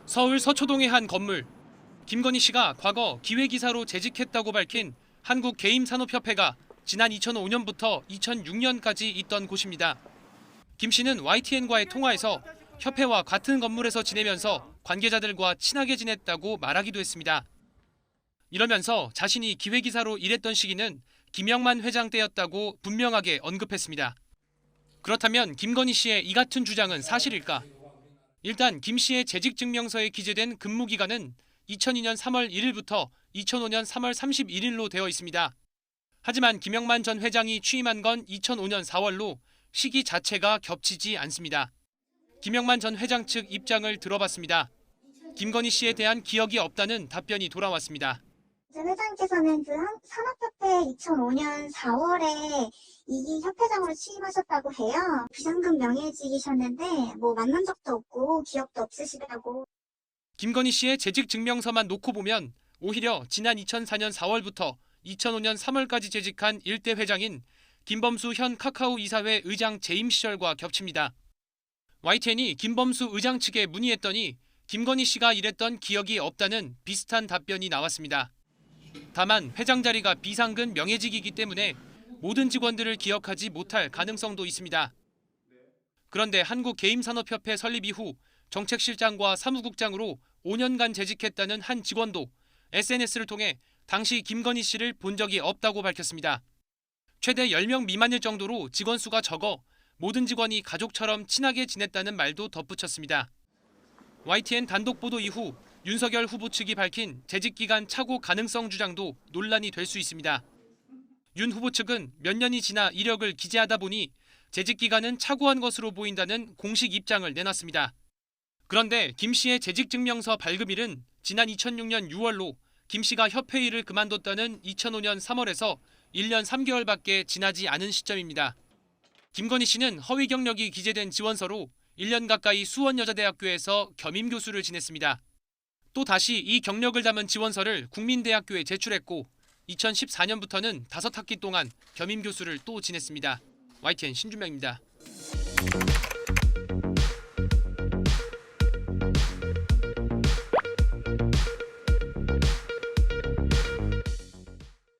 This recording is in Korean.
서울 서초동의 한 건물. 김건희 씨가 과거 기획이사로 재직했다고 밝힌 한국게임산업협회가 지난 2005년부터 2006년까지 있던 곳입니다. 김 씨는 YTN과의 통화에서 협회와 같은 건물에서 지내면서 관계자들과 친하게 지냈다고 말하기도 했습니다. 이러면서 자신이 기획이사로 일했던 시기는 김영만 회장 때였다고 분명하게 언급했습니다. 그렇다면 김건희 씨의 이 같은 주장은 사실일까? 일단 김 씨의 재직증명서에 기재된 근무기간은 2002년 3월 1일부터 2005년 3월 31일로 되어 있습니다. 하지만 김영만 전 회장이 취임한 건 2005년 4월로 시기 자체가 겹치지 않습니다. 김영만 전 회장 측 입장을 들어봤습니다. 김건희 씨에 대한 기억이 없다는 답변이 돌아왔습니다. 회장께서는 산업협회 2005년 4월에 2기 협회장으로 취임하셨다고 해요. 비상금 명예직이셨는데 만난 적도 없고 기억도 없으시다고. 김건희 씨의 재직증명서만 놓고 보면 오히려 지난 2004년 4월부터 2005년 3월까지 재직한 일대 회장인 김범수 현 카카오 이사회 의장 재임 시절과 겹칩니다. YTN이 김범수 의장 측에 문의했더니 김건희 씨가 일했던 기억이 없다는 비슷한 답변이 나왔습니다. 다만 회장 자리가 비상근 명예직이기 때문에 모든 직원들을 기억하지 못할 가능성도 있습니다. 그런데 한국게임산업협회 설립 이후 정책실장과 사무국장으로 5년간 재직했다는 한 직원도 SNS를 통해 당시 김건희 씨를 본 적이 없다고 밝혔습니다. 최대 10명 미만일 정도로 직원 수가 적어 모든 직원이 가족처럼 친하게 지냈다는 말도 덧붙였습니다. YTN 단독 보도 이후 윤석열 후보 측이 밝힌 재직기간 착오 가능성 주장도 논란이 될 수 있습니다. 윤 후보 측은 몇 년이 지나 이력을 기재하다 보니 재직기간은 착오한 것으로 보인다는 공식 입장을 내놨습니다. 그런데 김 씨의 재직증명서 발급일은 지난 2006년 6월로 김 씨가 협회 일을 그만뒀다는 2005년 3월에서 1년 3개월밖에 지나지 않은 시점입니다. 김건희 씨는 허위 경력이 기재된 지원서로 1년 가까이 수원여자대학교에서 겸임 교수를 지냈습니다. 또 다시 이 경력을 담은 지원서를 국민대학교에 제출했고 2014년부터는 5학기 동안 겸임 교수를 또 지냈습니다. YTN 신준명입니다.